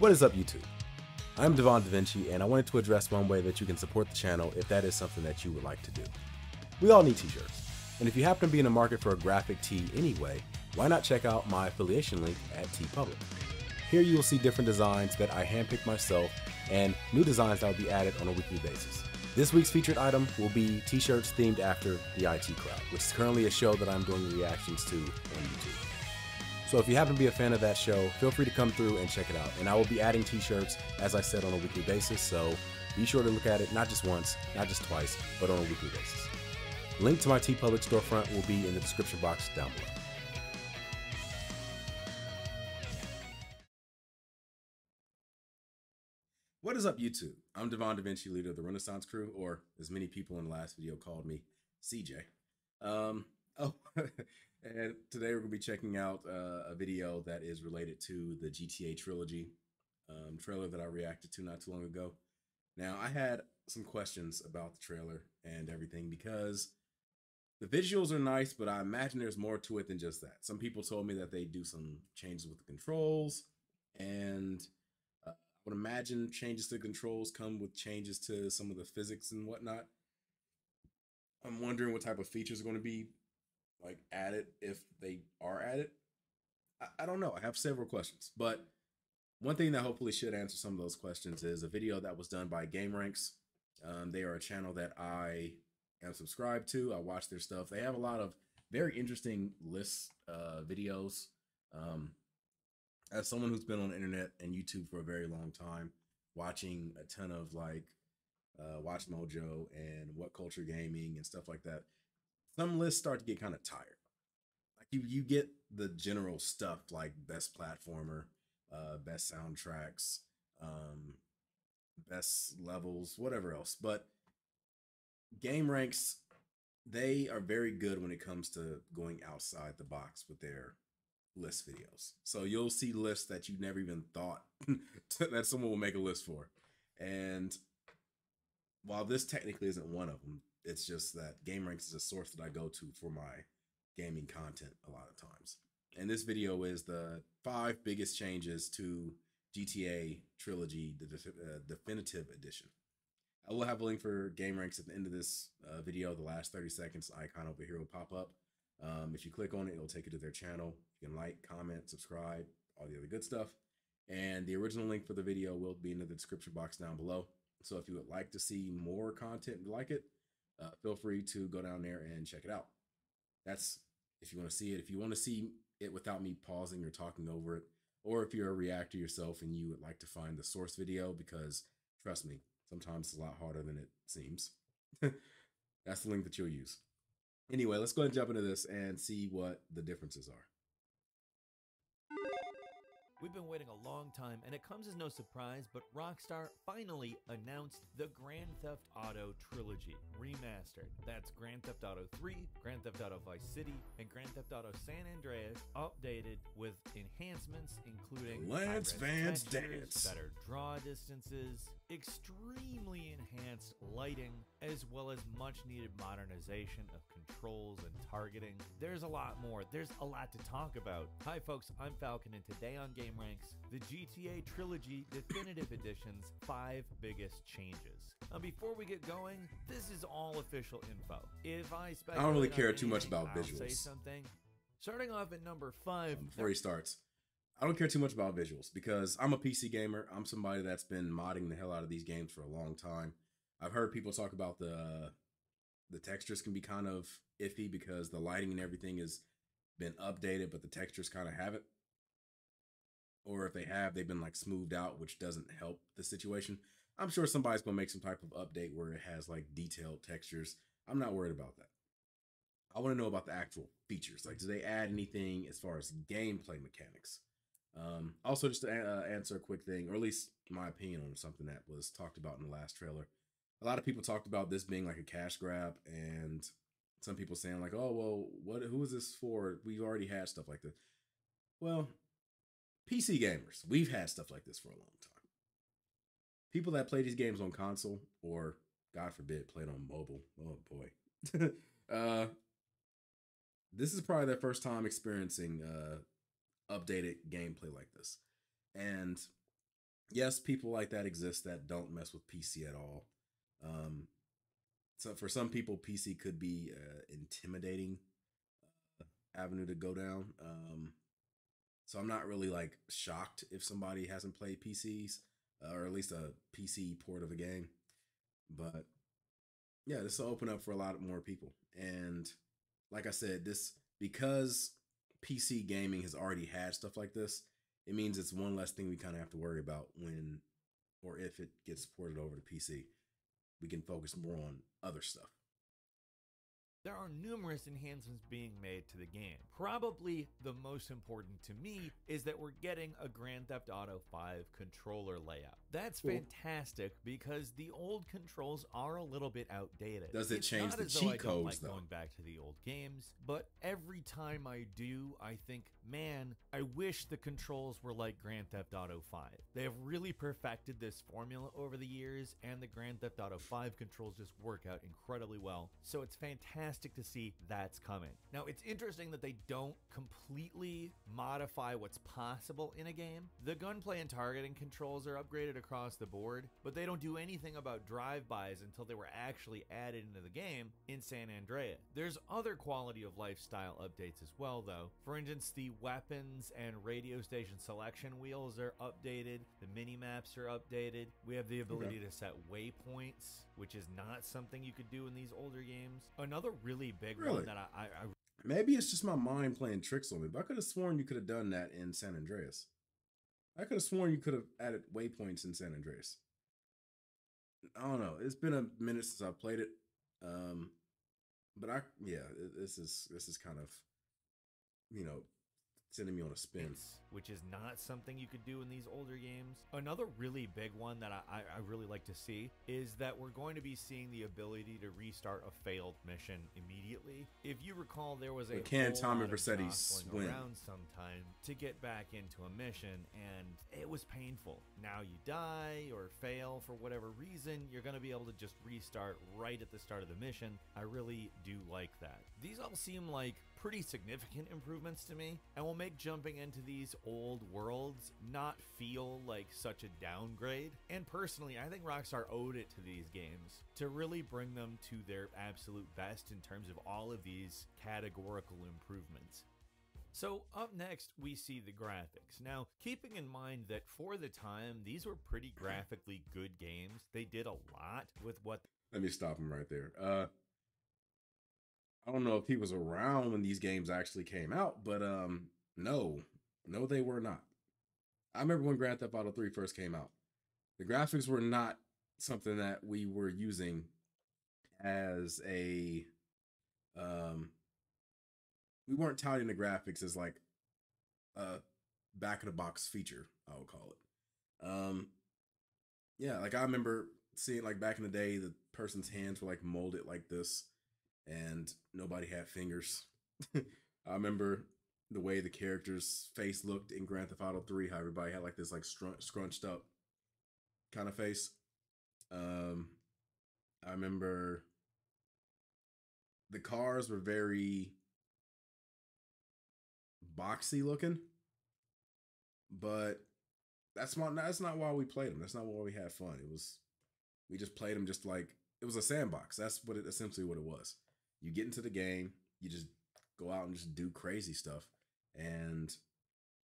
What is up, YouTube? I'm Devon DaVinci, and I wanted to address one way that you can support the channel if that is something that you would like to do. We all need t-shirts, and if you happen to be in the market for a graphic tee anyway, why not check out my affiliation link at TeePublic. Here you will see different designs that I handpicked myself and new designs that will be added on a weekly basis. This week's featured item will be t-shirts themed after the IT Crowd, which is currently a show that I'm doing reactions to on YouTube. So if you happen to be a fan of that show, feel free to come through and check it out. And I will be adding t-shirts, as I said, on a weekly basis, so be sure to look at it not just once, not just twice, but on a weekly basis. Link to my TeePublic storefront will be in the description box down below. What is up, YouTube? I'm Devon DaVinci, leader of the Renaissance Crew, or as many people in the last video called me, CJ. And today we're going to be checking out a video that is related to the GTA Trilogy trailer that I reacted to not too long ago. Now, I had some questions about the trailer and everything because the visuals are nice, but I imagine there's more to it than just that. Some people told me that they do some changes with the controls, and I would imagine changes to the controls come with changes to some of the physics and whatnot. I'm wondering what type of features are going to be added if they are added. I don't know. I have several questions, but one thing that hopefully should answer some of those questions is a video that was done by Gameranx. They are a channel that I am subscribed to. I watch their stuff. They have a lot of very interesting lists videos. As someone who's been on the internet and YouTube for a very long time, watching a ton of Watch Mojo and What Culture Gaming and stuff like that, some lists start to get kind of tired. You get the general stuff like best platformer, best soundtracks, best levels, whatever else. But Gameranx, they are very good when it comes to going outside the box with their list videos. So you'll see lists that you never even thought that someone will make a list for. And while this technically isn't one of them, it's just that Gameranx is a source that I go to for my gaming content a lot of times. And this video is the 5 biggest changes to GTA Trilogy, the definitive edition. I will have a link for Gameranx at the end of this video. The last 30 seconds icon over here will pop up. If you click on it, it'll take you to their channel. You can like, comment, subscribe, all the other good stuff. And the original link for the video will be in the description box down below. So if you would like to see more content like it, feel free to go down there and check it out. That's if you want to see it. If you want to see it without me pausing or talking over it, or if you're a reactor yourself and you would like to find the source video, because trust me, sometimes it's a lot harder than it seems. That's the link that you'll use. Anyway, let's go ahead and jump into this and see what the differences are. We've been waiting a long time, and it comes as no surprise, but Rockstar finally announced the Grand Theft Auto Trilogy Remastered. That's Grand Theft Auto 3, Grand Theft Auto Vice City, and Grand Theft Auto San Andreas, updated with enhancements including Lance Vance Dance, better draw distances, extremely enhanced lighting, as well as much needed modernization of controls and targeting. There's a lot more. There's a lot to talk about. Hi folks, I'm Falcon, and today on Gameranx, the GTA Trilogy Definitive Edition's 5 biggest changes. Now before we get going, this is all official info. If I don't really care too much about visuals. Say something. Starting off at number 5. Before he starts, I don't care too much about visuals because I'm a PC gamer. I'm somebody that's been modding the hell out of these games for a long time. I've heard people talk about the textures can be kind of iffy because the lighting and everything has been updated, but the textures kind of haven't. Or if they have, they've been smoothed out, which doesn't help the situation. I'm sure somebody's going to make some type of update where it has detailed textures. I'm not worried about that. I want to know about the actual features. Do they add anything as far as gameplay mechanics? Also, just to answer a quick thing, or at least my opinion on something that was talked about in the last trailer. A lot of people talked about this being a cash grab, and some people saying oh, well, who is this for? We've already had stuff like this. Well, PC gamers, we've had stuff like this for a long time. People that play these games on console, or God forbid, played on mobile. Oh boy. This is probably their first time experiencing updated gameplay like this. And yes, people like that exist that don't mess with PC at all. Um, so for some people, PC could be intimidating avenue to go down. So I'm not really like shocked if somebody hasn't played PCs or at least a PC port of a game. But yeah, this will open up for a lot more people. And like I said, this because PC gaming has already had stuff like this, it means it's one less thing we kind of have to worry about when or if it gets ported over to PC. We can focus more on other stuff. There are numerous enhancements being made to the game. Probably the most important to me is that we're getting a Grand Theft Auto 5 controller layout. That's Cool. fantastic because the old controls are a little bit outdated. Does it It's change not the as though cheat I don't codes, like though? going back to the old games, but every time I do, I think, man, I wish the controls were like Grand Theft Auto 5. They have really perfected this formula over the years, and the Grand Theft Auto 5 controls just work out incredibly well. So it's fantastic to see that's coming. Now, it's interesting that they don't completely modify what's possible in a game. The gunplay and targeting controls are upgraded across the board, but they don't do anything about drive-bys until they were actually added into the game in San Andreas. There's other quality of lifestyle updates as well, though. For instance, the weapons and radio station selection wheels are updated, the mini-maps are updated, we have the ability to set waypoints, which is not something you could do in these older games. Another really big one that I Maybe it's just my mind playing tricks on me, but I could have sworn you could have done that in San Andreas. I could have sworn you could have added waypoints in San Andreas. I don't know. It's been a minute since I've played it. But this is kind of, you know, sending me on a spin. Which is not something you could do in these older games. Another really big one that I really like to see is that we're going to be seeing the ability to restart a failed mission immediately. If you recall, there was a can whole Tommy lot of Vercetti jostling swim around sometime to get back into a mission, and it was painful. Now you die or fail for whatever reason, you're going to be able to just restart right at the start of the mission. I really do like that. These all seem like pretty significant improvements to me, and will make jumping into these old worlds not feel like such a downgrade. And personally, I think Rockstar owed it to these games to really bring them to their absolute best in terms of all of these categorical improvements. So up next, we see the graphics. Now, keeping in mind that for the time, these were pretty graphically good games. They did a lot with what... Let me stop him right there. I don't know if he was around when these games actually came out, but no, they were not. I remember when Grand Theft Auto 3 first came out. The graphics were not something that we were using as a we weren't touting the graphics as like a back of the box feature, I would call it. Yeah, like I remember seeing like back in the day the person's hands were like molded like this and nobody had fingers. I remember the way the character's face looked in Grand Theft Auto 3, how everybody had like this like scrunched up kind of face. I remember the cars were very boxy looking, but that's not why we played them. That's not why we had fun. We just played them just like it was a sandbox. That's what it essentially what it was. You get into the game, you just go out and just do crazy stuff, and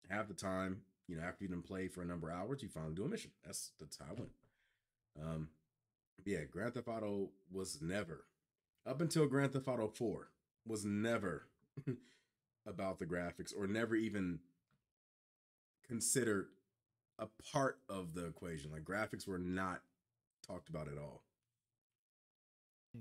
half the time, you know, after you done play for a number of hours, you finally do a mission. That's how I went. Yeah, Grand Theft Auto was never, up until Grand Theft Auto 4, was never about the graphics or never even considered a part of the equation. Like graphics were not talked about at all.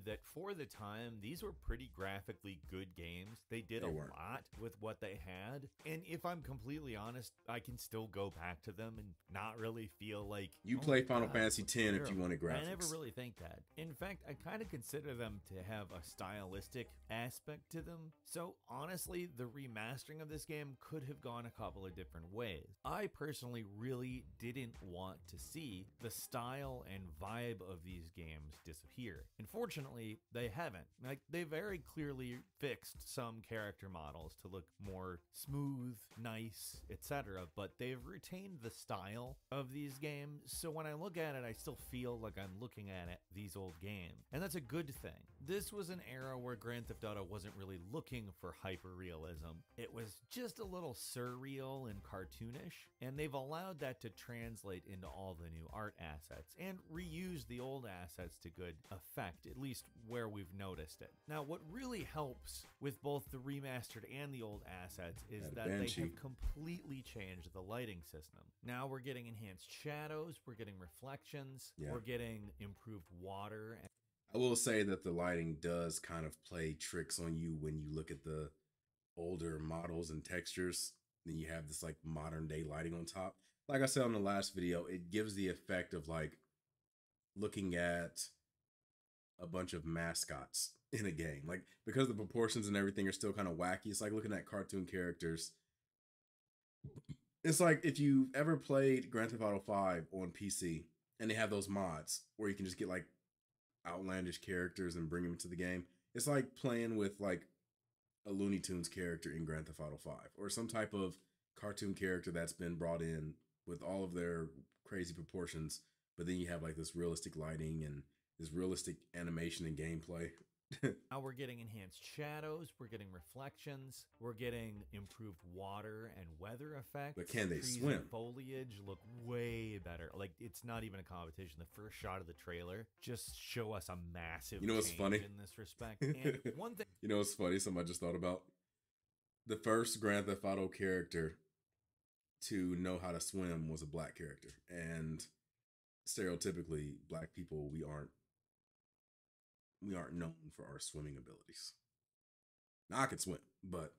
That for the time, these were pretty graphically good games. They did a lot with what they had. And if I'm completely honest, I can still go back to them and not really feel like... You play Final Fantasy X if you wanted graphics. I never really think that. In fact, I kind of consider them to have a stylistic aspect to them. So honestly, the remastering of this game could have gone a couple of different ways. I personally really didn't want to see the style and vibe of these games disappear. Unfortunately, unfortunately, they haven't. Like, they very clearly fixed some character models to look more smooth, nice, etc., but they've retained the style of these games, so when I look at it, I still feel like I'm looking at these old games, and that's a good thing. This was an era where Grand Theft Auto wasn't really looking for hyper-realism. It was just a little surreal and cartoonish, and they've allowed that to translate into all the new art assets and reuse the old assets to good effect, at least where we've noticed it. Now, what really helps with both the remastered and the old assets is that they have completely changed the lighting system. Now we're getting enhanced shadows, we're getting reflections, we're getting improved water. I will say that the lighting does kind of play tricks on you when you look at the older models and textures. Then you have this like modern day lighting on top. Like I said on the last video, it gives the effect of like looking at a bunch of mascots in a game. Like, because the proportions and everything are still kind of wacky, it's like looking at cartoon characters. It's like if you've ever played Grand Theft Auto 5 on PC and they have those mods where you can just get like outlandish characters and bring them to the game. It's like playing with like a Looney Tunes character in Grand Theft Auto 5 or some type of cartoon character that's been brought in with all of their crazy proportions, but then you have like this realistic lighting and this realistic animation and gameplay. Now we're getting enhanced shadows, we're getting reflections, we're getting improved water and weather effects. But can they Trees swim? And foliage look way better. Like, it's not even a competition. The first shot of the trailer just show us a massive what's funny in this respect. And one thing, what's funny? Something I just thought about. The first Grand Theft Auto character to know how to swim was a black character, and stereotypically, black people, we aren't known for our swimming abilities. Now, I can swim, but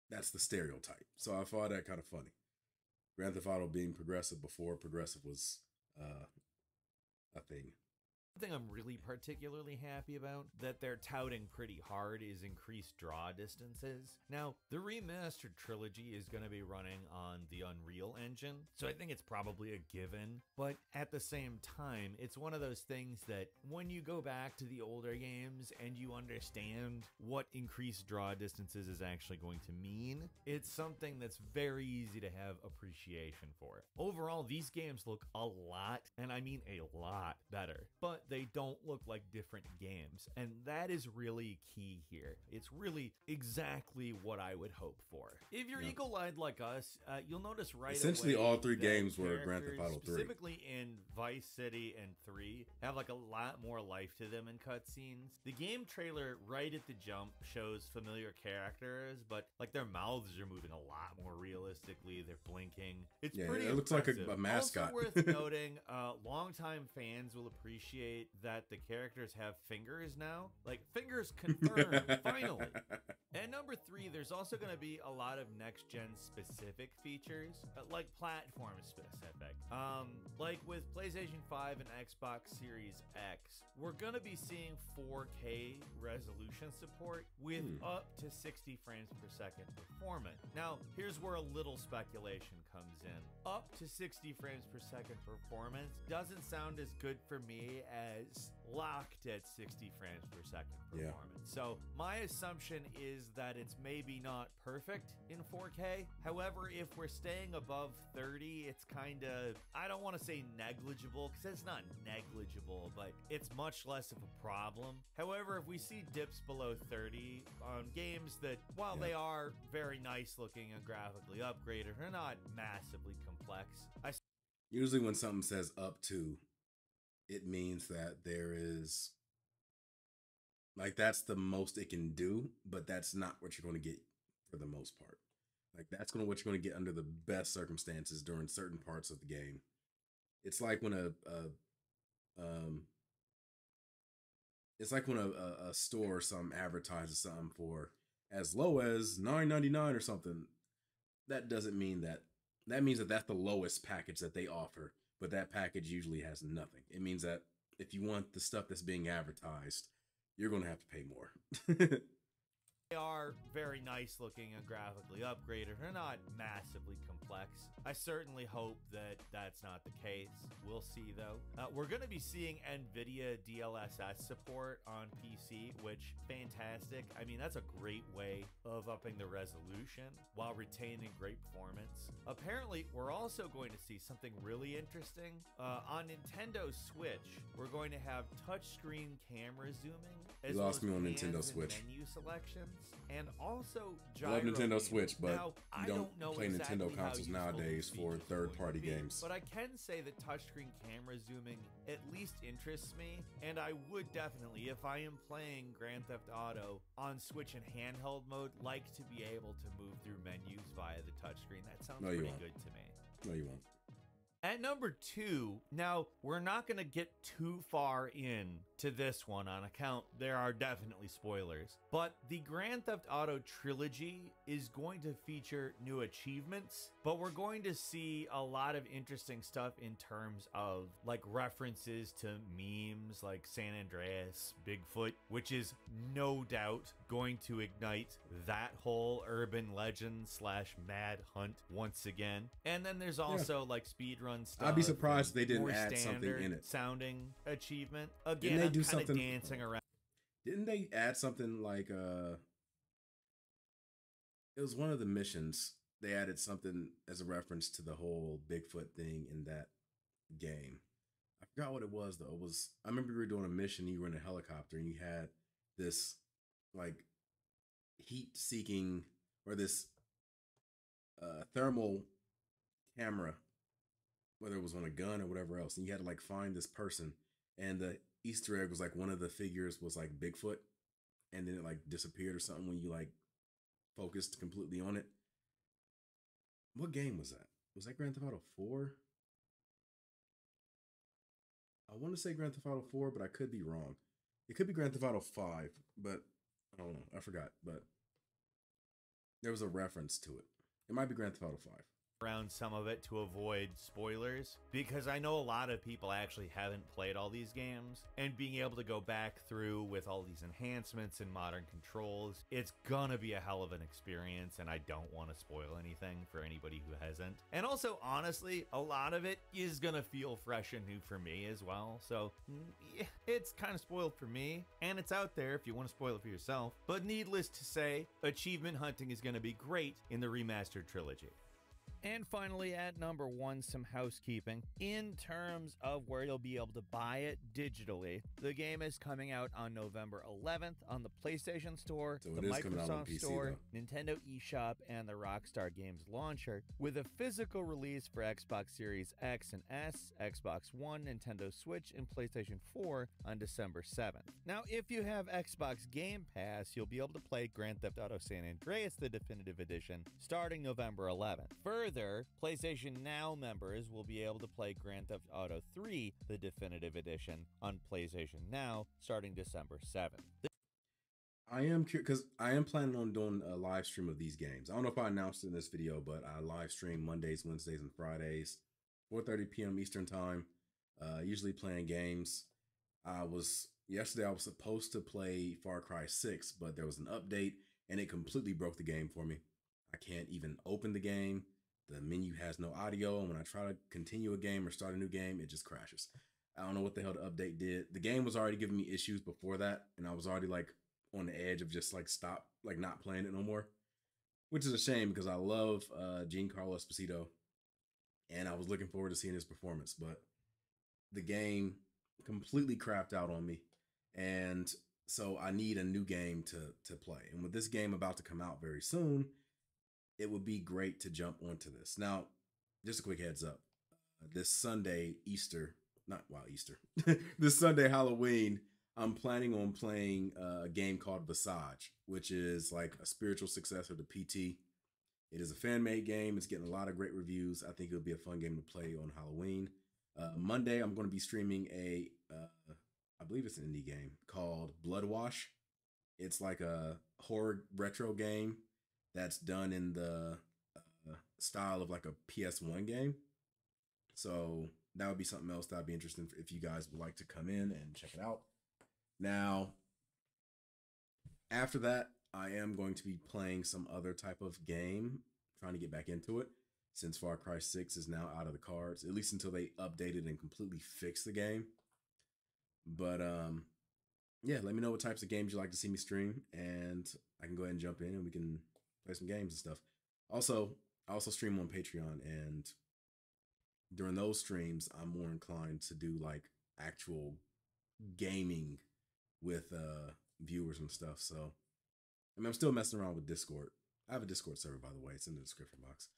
that's the stereotype. So I thought that kind of funny. Grand Theft Auto being progressive before progressive was a thing. One thing I'm really particularly happy about that they're touting pretty hard is increased draw distances. Now, the remastered trilogy is going to be running on the Unreal Engine, so I think it's probably a given, but at the same time, it's one of those things that when you go back to the older games and you understand what increased draw distances is actually going to mean, it's something that's very easy to have appreciation for. Overall, these games look a lot, and I mean a lot, better, but they don't look like different games, and that is really key here. It's really exactly what I would hope for. If you're eagle-eyed like us, you'll notice right essentially away all three games were Grand Theft Auto 3. Specifically in Vice City and 3 have like a lot more life to them in cutscenes. The game trailer right at the jump shows familiar characters, but like their mouths are moving a lot more realistically. They're blinking. It's pretty it looks impressive. like a mascot. Also worth noting, longtime fans will appreciate that the characters have fingers now. Like, fingers confirmed, finally. And number 3, there's also going to be a lot of next-gen specific features, like platform specific. Like with PlayStation 5 and Xbox Series X, we're going to be seeing 4K resolution support with up to 60 frames per second performance. Now, here's where a little speculation comes in. Up to 60 frames per second performance doesn't sound as good for me as locked at 60 frames per second performance. So my assumption is that it's maybe not perfect in 4K. However, if we're staying above 30, it's kind of, I don't want to say negligible, because it's not negligible, but it's much less of a problem. However, if we see dips below 30 on games that, while they are very nice looking and graphically upgraded, are not massively complex. Usually when something says up to, it means that there is, like, that's the most it can do, but that's not what you're going to get for the most part. Like, that's what you're going to get under the best circumstances during certain parts of the game. It's like when a store or something advertises something for as low as $9.99 or something. That doesn't mean that. That means that that's the lowest package that they offer, but that package usually has nothing. It means that if you want the stuff that's being advertised, you're going to have to pay more. They are very nice looking and graphically upgraded. They're not massively complex. I certainly hope that that's not the case. We'll see though. We're going to be seeing NVIDIA DLSS support on PC, which fantastic. I mean, that's a great way of upping the resolution while retaining great performance. Apparently, we're also going to see something really interesting. On Nintendo Switch, we're going to have touchscreen camera zooming. You lost me on Nintendo Switch. Menu selections, and also I love Nintendo Switch, but now, you don't play Nintendo consoles nowadays for third-party games. But I can say that touchscreen camera zooming at least interests me, and I would definitely, if I am playing Grand Theft Auto on Switch in handheld mode, like to be able to move through menus via the touchscreen. That sounds pretty good to me. No, you won't. At number 2, now we're not going to get too far in to this one on account there are definitely spoilers, but the Grand Theft Auto Trilogy is going to feature new achievements, but we're going to see a lot of interesting stuff in terms of like references to memes like San Andreas, Bigfoot, which is no doubt going to ignite that whole urban legend / mad hunt once again. And then there's also like speedrun stuff. I'd be surprised if they didn't add something in it. Sounding achievement. Again, didn't they do something dancing around. Didn't they add something like it was one of the missions. They added something as a reference to the whole Bigfoot thing in that game. I forgot what it was though. It was, I remember we were doing a mission, you were in a helicopter and you had this like heat seeking or this thermal camera, whether it was on a gun or whatever else, and you had to like find this person, and the Easter egg was like one of the figures was like Bigfoot, and then it like disappeared or something when you like focused completely on it. What game was that? Was that Grand Theft Auto 4? I want to say Grand Theft Auto 4, but I could be wrong. It could be Grand Theft Auto 5, but I don't know. I forgot, but there was a reference to it. It might be Grand Theft Auto 5. Around some of it to avoid spoilers, because I know a lot of people actually haven't played all these games, and being able to go back through with all these enhancements and modern controls, it's gonna be a hell of an experience, and I don't want to spoil anything for anybody who hasn't. And also, honestly, a lot of it is gonna feel fresh and new for me as well, so yeah, it's kind of spoiled for me, and it's out there if you want to spoil it for yourself. But needless to say, achievement hunting is gonna be great in the remastered trilogy. And finally, at number 1, some housekeeping. In terms of where you'll be able to buy it digitally, the game is coming out on November 11th on the PlayStation Store, so the Microsoft PC, Store, though. Nintendo eShop, and the Rockstar Games launcher, with a physical release for Xbox Series X and S, Xbox One, Nintendo Switch, and PlayStation 4 on December 7th. Now, if you have Xbox Game Pass, you'll be able to play Grand Theft Auto San Andreas, the Definitive Edition, starting November 11th. Further, PlayStation Now members will be able to play Grand Theft Auto 3, the Definitive Edition, on PlayStation Now starting December 7th. I am curious because I am planning on doing a live stream of these games. I don't know if I announced it in this video, but I live stream Mondays, Wednesdays, and Fridays, 4:30 p.m. Eastern time, usually playing games. Yesterday I was supposed to play Far Cry 6, but there was an update and it completely broke the game for me. I can't even open the game. The menu has no audio, and when I try to continue a game or start a new game, it just crashes. I don't know what the hell the update did. The game was already giving me issues before that, and I was already like on the edge of just like not playing it no more, which is a shame because I love Giancarlo Esposito, and I was looking forward to seeing his performance, but the game completely crapped out on me, and so I need a new game to play. And with this game about to come out very soon, it would be great to jump onto this. Now, just a quick heads up. This Sunday, Easter, this Sunday, Halloween, I'm planning on playing a game called Visage, which is like a spiritual successor to PT. It is a fan-made game. It's getting a lot of great reviews. I think it'll be a fun game to play on Halloween. Monday, I'm going to be streaming I believe it's an indie game called Bloodwash. It's like a horror retro game that's done in the style of like a PS1 game. So that would be something else that I'd be interested in if you guys would like to come in and check it out. Now, after that, I am going to be playing some other type of game, trying to get back into it, since Far Cry 6 is now out of the cards, at least until they update it and completely fix the game. But yeah, let me know what types of games you like to see me stream, and I can go ahead and jump in and we can play some games and stuff. Also, I also stream on Patreon, and during those streams, I'm more inclined to do like actual gaming with viewers and stuff. So I mean, I'm still messing around with Discord. I have a Discord server, by the way. It's in the description box.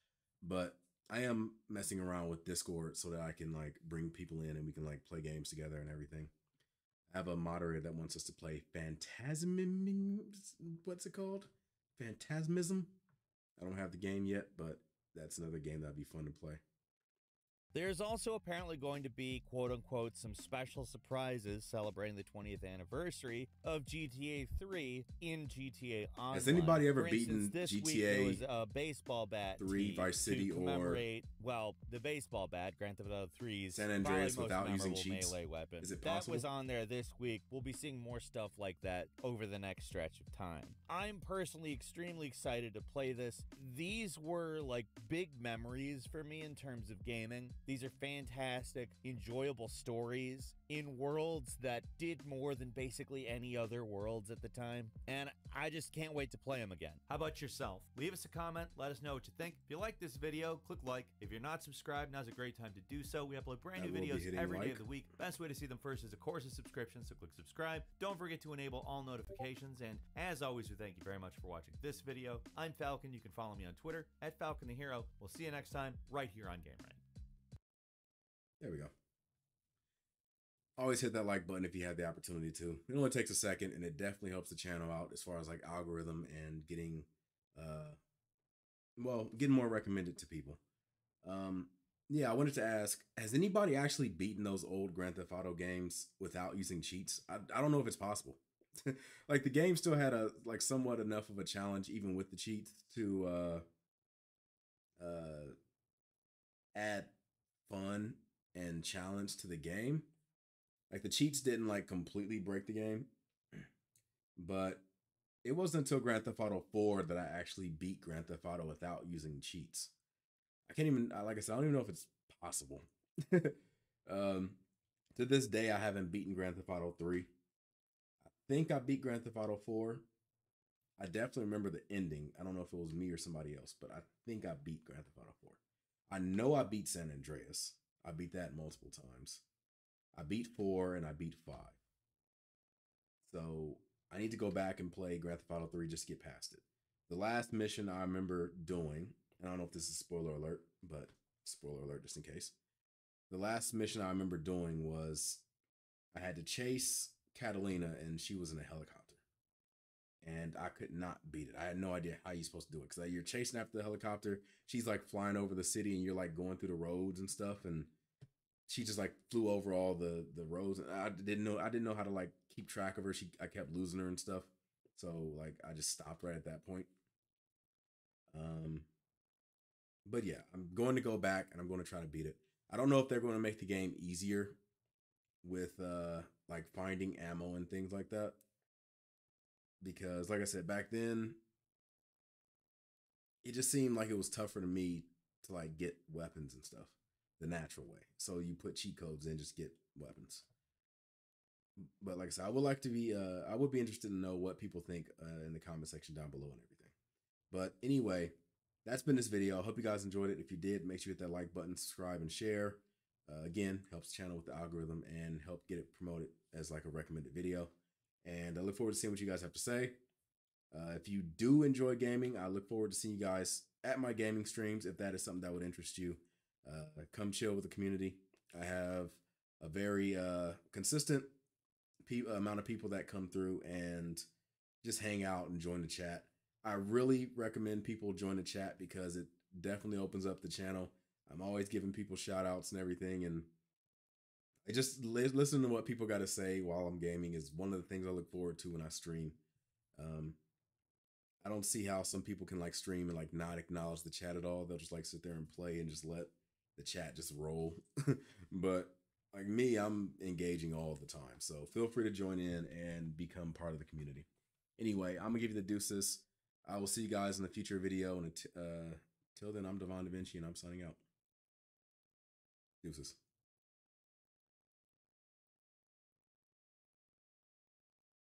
But I am messing around with Discord so that I can like bring people in and we can like play games together and everything. I have a moderator that wants us to play Phantasm. What's it called? Phantasmism. I don't have the game yet, but that's another game that'd be fun to play. There's also apparently going to be, quote unquote, some special surprises celebrating the 20th anniversary of GTA 3 in GTA Online. Has anybody ever For instance, beaten this GTA week there was a baseball bat 3 Vice City, to commemorate, well, the baseball bat, Grand Theft Auto 3's San Andreas probably without most using memorable cheats? melee weapon. Is it That possible? was on there this week. We'll be seeing more stuff like that over the next stretch of time. I'm personally extremely excited to play this. These were like big memories for me in terms of gaming. These are fantastic, enjoyable stories in worlds that did more than basically any other worlds at the time, and I just can't wait to play them again. How about yourself? Leave us a comment, let us know what you think. If you like this video, click like. If you're not subscribed, now's a great time to do so. We upload brand new videos every day of the week. Best way to see them first is, of course, a subscription, so click subscribe. Don't forget to enable all notifications, and as always, we thank you very much for watching this video. I'm Falcon. You can follow me on Twitter at Falcon the Hero. We'll see you next time right here on Gameranx. There we go. Always hit that like button if you have the opportunity to. It only takes a second, and it definitely helps the channel out as far as like algorithm and getting, getting more recommended to people. Yeah, I wanted to ask, has anybody actually beaten those old Grand Theft Auto games without using cheats? I don't know if it's possible. Like the game still had a like somewhat enough of a challenge even with the cheats to add fun and challenge to the game. Like the cheats didn't like completely break the game, but it wasn't until Grand Theft Auto 4 that I actually beat Grand Theft Auto without using cheats. I can't even, like I said, I don't even know if it's possible. To this day, I haven't beaten Grand Theft Auto 3. I think I beat Grand Theft Auto 4. I definitely remember the ending. I don't know if it was me or somebody else, but I think I beat Grand Theft Auto 4. I know I beat San Andreas. I beat that multiple times. I beat 4 and I beat 5. So I need to go back and play Grand Theft Auto 3 just to get past it. The last mission I remember doing, and I don't know if this is spoiler alert, but spoiler alert just in case. The last mission I remember doing was I had to chase Catalina and she was in a helicopter. And I could not beat it. I had no idea how you're supposed to do it. Because you're chasing after the helicopter. She's like flying over the city and you're like going through the roads and stuff. And she just like flew over all the roads. And I didn't know how to like keep track of her. I kept losing her and stuff. So like I just stopped right at that point. But yeah, I'm going to go back and I'm going to try to beat it. I don't know if they're going to make the game easier with like finding ammo and things like that. Because like I said, back then, it just seemed like it was tougher to me to like get weapons and stuff the natural way. So you put cheat codes in, just get weapons. But like I said, I would be interested to know what people think in the comment section down below and everything. But anyway, that's been this video. I hope you guys enjoyed it. If you did, make sure you hit that like button, subscribe, and share. Again, helps the channel with the algorithm and help get it promoted as like a recommended video. And I look forward to seeing what you guys have to say. If you do enjoy gaming, I look forward to seeing you guys at my gaming streams. If that is something that would interest you, come chill with the community. I have a very consistent amount of people that come through and just hang out and join the chat. I really recommend people join the chat because it definitely opens up the channel. I'm always giving people shout outs and everything, and I just listen to what people got to say while I'm gaming is one of the things I look forward to when I stream. I don't see how some people can like stream and like not acknowledge the chat at all. They'll just like sit there and play and just let the chat just roll. But like me, I'm engaging all the time. So feel free to join in and become part of the community. Anyway, I'm gonna give you the deuces. I will see you guys in the future video. And until then, I'm Devon DaVinci, and I'm signing out. Deuces.